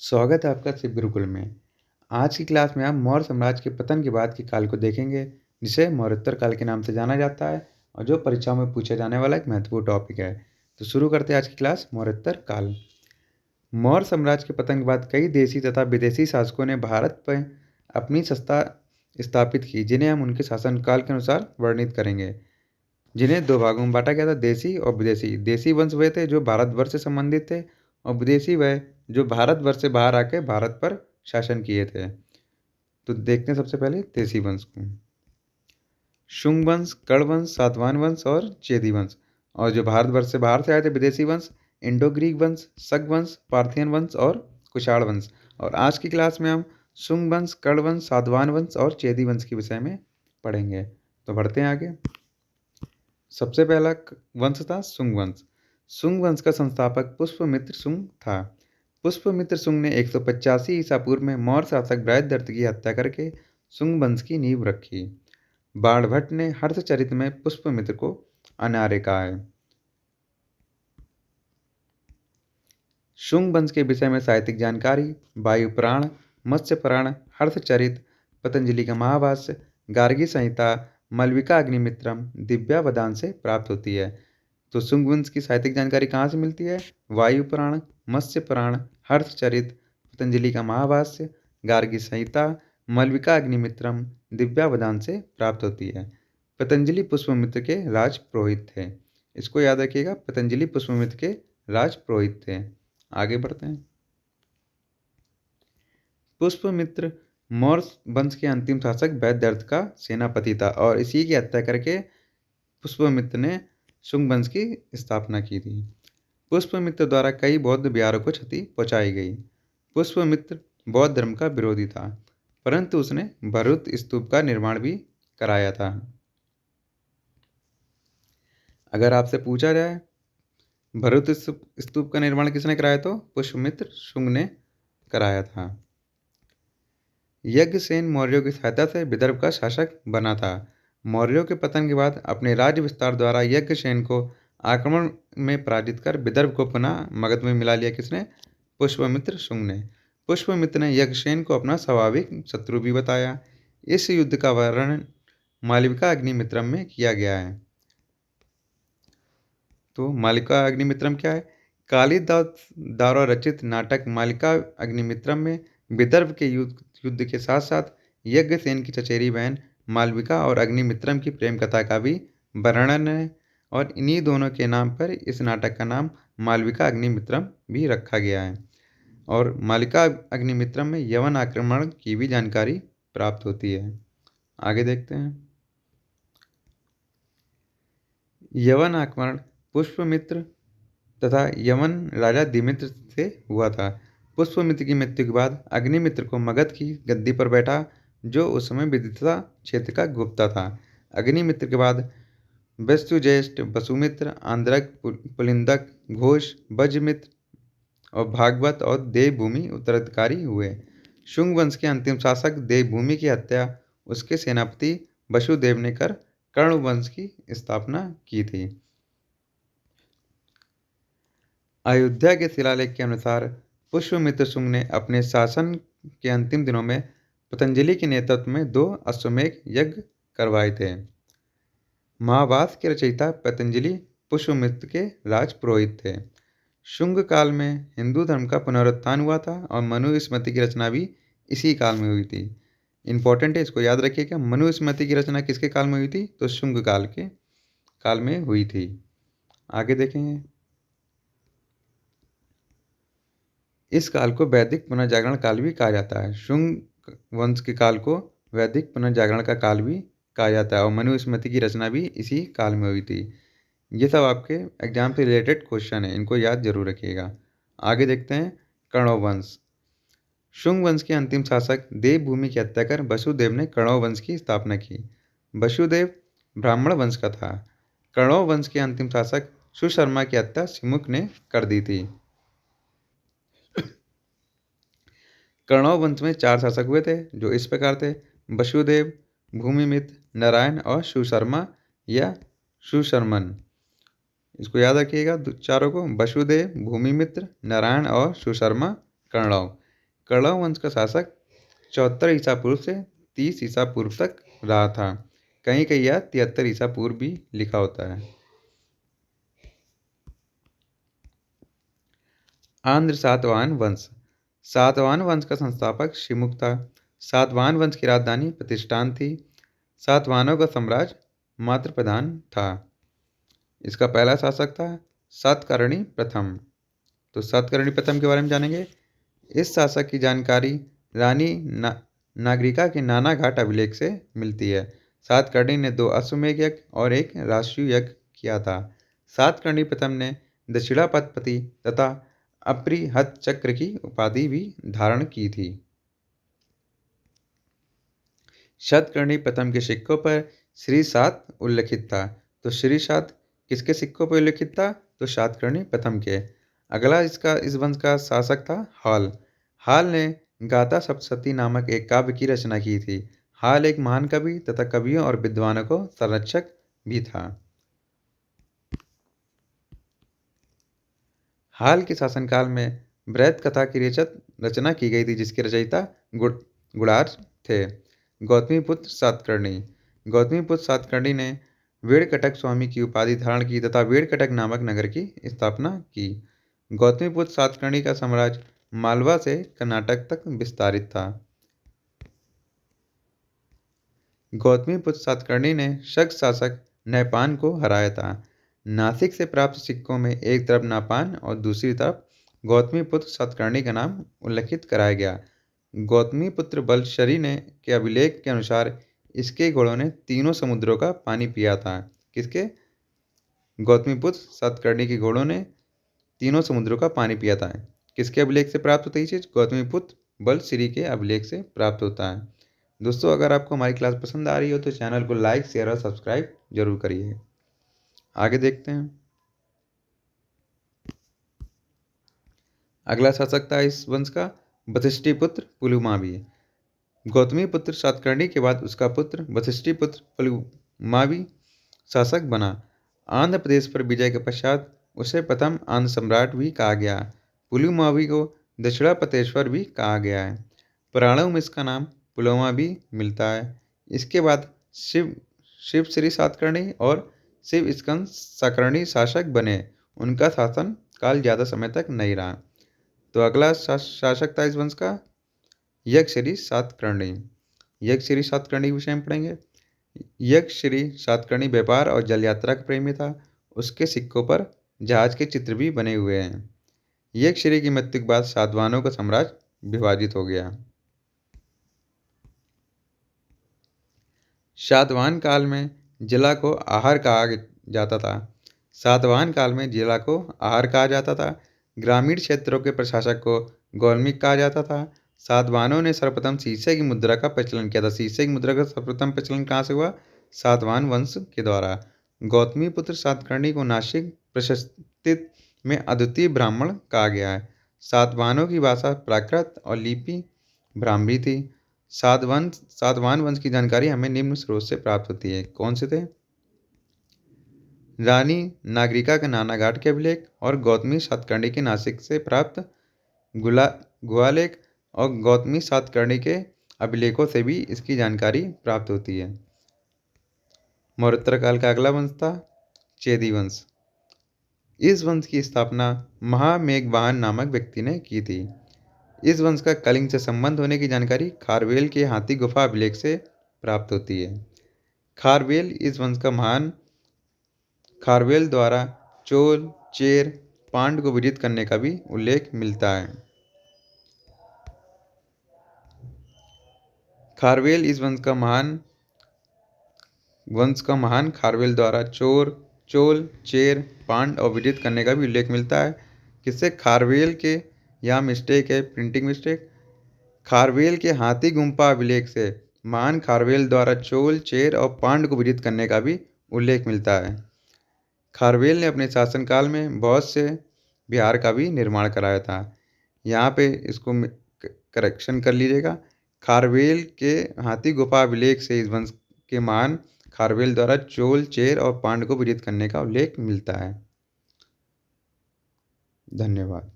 स्वागत है आपका शिव गुरुकुल में। आज की क्लास में हम मौर्य साम्राज्य के पतन के बाद के काल को देखेंगे, जिसे मौर्योत्तर काल के नाम से जाना जाता है और जो परीक्षाओं में पूछा जाने वाला एक महत्वपूर्ण टॉपिक है। तो शुरू करते हैं आज की क्लास मौर्योत्तर काल। मौर्य साम्राज्य के पतन के बाद कई देशी तथा विदेशी शासकों ने भारत पर अपनी सत्ता स्थापित की, जिन्हें हम उनके शासनकाल के अनुसार वर्णित करेंगे। जिन्हें दो भागों में बांटा गया था, देशी और विदेशी। देशी वंश वे थे जो भारतवर्ष से संबंधित थे और विदेशी वह जो भारतवर्ष से बाहर आके भारत पर शासन किए थे। तो देखते हैं सबसे पहले देशी वंश को। शुंग वंश, कर्ण वंश, सातवाहन वंश और चेदी वंश। और जो भारतवर्ष से बाहर से आए थे विदेशी वंश, इंडो ग्रीक वंश, शक वंश, पार्थियन वंश और कुषाण वंश। और आज की क्लास में हम शुंग वंश, कर्ण वंश, सातवाहन वंश और चेदी वंश के विषय में पढ़ेंगे। तो बढ़ते हैं आगे। सबसे पहला वंश था शुंग वंश। शुंग वंश का संस्थापक पुष्यमित्र शुंग था। पुष्यमित्र शुंग ने 185 ईसा पूर्व में मौर्य शासक बृहद्रथ की हत्या करके शुंग वंश की नींव रखी। बाणभट्ट ने हर्षचरित में पुष्यमित्र को अनार्य कहा है। शुंग वंश के विषय में साहित्यिक जानकारी वायु पुराण, मत्स्य पुराण, हर्षचरित, पतंजलि का महाभाष्य, गार्गी संहिता, मालविका अग्निमित्रम, दिव्यावदान से प्राप्त होती है। तो शुंग वंश की साहित्यिक जानकारी कहाँ से मिलती है? वायु पुराण, मत्स्य पुराण, हर्षचरित, पतंजलि का महाभाष्य, गार्गी संहिता, मालविका अग्निमित्रम, दिव्यावदान से प्राप्त होती है। पतंजलि पुष्यमित्र के राज पुरोहित थे। इसको याद रखिएगा, पतंजलि पुष्यमित्र के राज पुरोहित थे। आगे बढ़ते हैं। पुष्यमित्र मौर्य वंश के अंतिम शासक वैदर्थ का सेनापति था और इसी की हत्या करके पुष्यमित्र ने शुंग वंश की स्थापना की थी। पुष्यमित्र द्वारा कई बौद्ध विहारों को क्षति पहुंचाई गई। पुष्यमित्र बौद्ध धर्म का विरोधी था, परंतु उसने भरूत स्तूप का निर्माण भी कराया था। अगर आपसे पूछा जाए भरूत स्तूप का निर्माण किसने कराया, तो पुष्यमित्र शुंग ने कराया था। यज्ञसेन मौर्यों की सहायता से विदर्भ का शासक बना था। मौर्यों के पतन के बाद अपने राज्य विस्तार द्वारा यज्ञसेन को आक्रमण में पराजित कर विदर्भ को पुनः मगध में मिला लिया। किसने? पुष्यमित्र शुंग ने। पुष्यमित्र ने यज्ञसेन को अपना स्वाभाविक शत्रु भी बताया। इस युद्ध का वर्णन मालविका अग्निमित्रम में किया गया है। तो मालविका अग्निमित्रम क्या है? कालिदास द्वारा रचित नाटक मालविका अग्निमित्रम में विदर्भ के युद्ध के साथ साथ यज्ञसेन की चचेरी बहन मालविका और अग्निमित्रम की प्रेम कथा का भी वर्णन है और इन्हीं दोनों के नाम पर इस नाटक का नाम मालविका अग्निमित्रम भी रखा गया है। और मालविका अग्निमित्रम में यवन आक्रमण की भी जानकारी प्राप्त होती है। आगे देखते हैं। यवन आक्रमण पुष्यमित्र तथा यवन राजा दिमित्र से हुआ था। पुष्यमित्र की मृत्यु के बाद अग्निमित्र को मगध की गद्दी पर बैठा, जो उस समय विदिशा क्षेत्र का गुप्ता था। अग्निमित्र के बाद वसुज्येष्ठ, वसुमित्र, आंद्रक, पुलिंदक, घोष, वज्रमित्र और भागवत और देवभूमि उत्तराधिकारी हुए। शुंग वंश के अंतिम शासक देवभूमि की हत्या उसके सेनापति वसुदेव ने कर कर्ण वंश की स्थापना की थी। अयोध्या के शिलालेख के अनुसार पुष्यमित्र शुंग ने अपने शासन के अंतिम दिनों में पतंजलि के नेतृत्व में 2 अश्वमेध यज्ञ करवाए थे। महाभाष्य के रचयिता पतंजलि पुष्यमित्र के राज पुरोहित थे। शुंग काल में हिंदू धर्म का पुनरुत्थान हुआ था और मनुस्मृति की रचना भी इसी काल में हुई थी। इंपॉर्टेंट है, इसको याद रखिएगा। मनुस्मृति की रचना किसके काल में हुई थी? तो शुंग काल में हुई थी। आगे देखेंगे। इस काल को वैदिक पुनर्जागरण काल भी कहा जाता है। शुंग वंश के काल को वैदिक पुनर्जागरण का काल भी कहा जाता है और मनुस्मृति की रचना भी इसी काल में हुई थी। ये सब आपके एग्जाम से रिलेटेड क्वेश्चन है, इनको याद जरूर रखिएगा। आगे देखते हैं। कण्व वंश। शुंग वंश के अंतिम शासक देवभूमि की हत्या कर वसुदेव ने कण्व वंश की स्थापना की। वसुदेव ब्राह्मण वंश का था। कण्व वंश के अंतिम शासक सुशर्मा की हत्या सिमुक ने कर दी थी। कण्व वंश में 4 शासक हुए थे, जो इस प्रकार थे: वसुदेव, भूमिमित्र, नारायण और सुशर्मा या सुशर्मन। इसको याद रखिएगा चारों को: वसुदेव, भूमिमित्र, नारायण और सुशर्मा, कण्व। कड़व वंश का शासक 74 ईसा पूर्व से 30 ईसा पूर्व तक रहा था। कहीं कहीं यह 73 ईसा पूर्व भी लिखा होता है। आंध्र सातवाहन वंश। सातवाहन वंश का संस्थापक शिमुख था। सातवाहन वंश की राजधानी प्रतिष्ठान थी। सातवाहनों का साम्राज्य मात्र प्रधान था। इसका पहला शासक था सातकर्णी प्रथम। तो सातकर्णी प्रथम के बारे में जानेंगे। इस शासक की जानकारी रानी नागरिका के नाना घाट अभिलेख से मिलती है। सातकर्णी ने 2 अश्वमेध यज्ञ और 1 राष्ट्रीय यज्ञ किया था। सातकर्णी प्रथम ने दक्षिणापति तथा अपरिहत चक्र की उपाधि भी धारण की थी। सातकर्णी प्रथम के सिक्कों पर श्री 7 उल्लिखित था। तो श्री 7 किसके सिक्कों पर उल्लिखित था? तो सातकर्णी प्रथम के। अगला इस वंश का शासक था हाल। हाल ने गाथा सप्तशती नामक एक काव्य की रचना की थी। हाल एक महान कवि तथा कवियों और विद्वानों को संरक्षक भी था। हाल के शासनकाल में बृहत कथा की रचना की गई थी, जिसके रचयिता गुणार्ज थे। गौतमीपुत्र सातकर्णी। गौतमीपुत्र सातकर्णी ने वेणकटक स्वामी की उपाधि धारण की तथा वेणकटक नामक नगर की स्थापना की। गौतमीपुत्र सातकर्णी का साम्राज्य मालवा से कर्नाटक तक विस्तारित था। गौतमीपुत्र सातकर्णी ने शक शासक नहपान को हराया था। नासिक से प्राप्त सिक्कों में एक तरफ नापान और दूसरी तरफ गौतमीपुत्र सातकर्णी का नाम उल्लिखित कराया गया। गौतमीपुत्र बलशरी ने के अभिलेख के अनुसार इसके घोड़ों ने तीनों समुद्रों का पानी पिया था। किसके? गौतमीपुत्र सातकर्णी के घोड़ों ने तीनों समुद्रों का पानी पिया था। किसके अभिलेख से प्राप्त होता है ये चीज़? गौतमीपुत्र बलशरी के अभिलेख से प्राप्त होता है। दोस्तों, अगर आपको हमारी क्लास पसंद आ रही हो तो चैनल को लाइक, शेयर और सब्सक्राइब जरूर करिए। आगे देखते हैं। अगला शासक था इस वंश का वशिष्ठिपुत्र पुलुमावी। गौतमीपुत्र सातकर्णी के बाद उसका पुत्र वशिष्ठिपुत्र पुलुमावी शासक बना। आंध्र प्रदेश पर विजय के पश्चात उसे प्रथम आंध्र सम्राट भी कहा गया। पुलुमावी को दक्षिणापतेश्वर भी कहा गया है। पुराणों में इसका नाम पुलोमा भी मिलता है। इसके बाद शिव श्री सातकर्णी और शिव स्कंद सातकर्णी शासक बने। उनका शासन काल ज़्यादा समय तक नहीं रहा। तो अगला शासक था इस वंश का यक्षश्री सातकर्णी। यक्षश्री सातकर्णी के विषय में पढ़ेंगे। यक्षश्री सातकर्णी व्यापार और जल यात्रा का प्रेमी था। उसके सिक्कों पर जहाज के चित्र भी बने हुए हैं। यक्षश्री की मृत्यु के बाद सातवाहनों का साम्राज्य विभाजित हो गया। सातवाहन काल में जिला को आहार कहा जाता था। सातवाहन काल में जिला को आहार कहा जाता था। ग्रामीण क्षेत्रों के प्रशासक को गौलमिक कहा जाता था। सातवाहनों ने सर्वप्रथम शीशे की मुद्रा का प्रचलन किया था। शीशे की मुद्रा का सर्वप्रथम प्रचलन कहाँ से हुआ? सातवाहन वंश के द्वारा। गौतमीपुत्र सातकर्णी को नासिक प्रशस्ति में अद्वितीय ब्राह्मण कहा गया है। सातवाहनों की भाषा प्राकृत और लिपि ब्राह्मी थी। सातवाहन वंश की जानकारी हमें निम्न स्रोत से प्राप्त होती है। कौन से थे? रानी नागरिका के नाना घाट के अभिलेख और गौतमी सातकर्णी के नासिक से प्राप्त गुहालेख और गौतमी सातकर्णी के अभिलेखों से भी इसकी जानकारी प्राप्त होती है। मौर्योत्तर काल का अगला वंश था चेदी वंश। इस वंश की स्थापना महामेघवाहन नामक व्यक्ति ने की थी। इस वंश का कलिंग से संबंध होने की जानकारी खारवेल के हाथी गुफा अभिलेख से प्राप्त होती है। खारवेल इस वंश का महान खारवेल द्वारा चोल, चेर, पांड को विजित करने का भी उल्लेख मिलता है। खारवेल इस वंश का महान खारवेल द्वारा चोल, चेर, पांड और विजित करने का भी उल्लेख मिलता है। किससे? खारवेल के, यहाँ मिस्टेक है, प्रिंटिंग मिस्टेक। खारवेल के हाथी गुम्फा अभिलेख से महान खारवेल द्वारा चोल, चेर और पांड को विजित करने का भी उल्लेख मिलता है। खारवेल ने अपने शासनकाल में बहुत से बिहार का भी निर्माण कराया था। यहाँ पे इसको करेक्शन कर लीजिएगा। खारवेल के हाथी गुफा अभिलेख से इस वंश के महान खारवेल द्वारा चोल, चेर और पांड को विजित करने का उल्लेख मिलता है। धन्यवाद।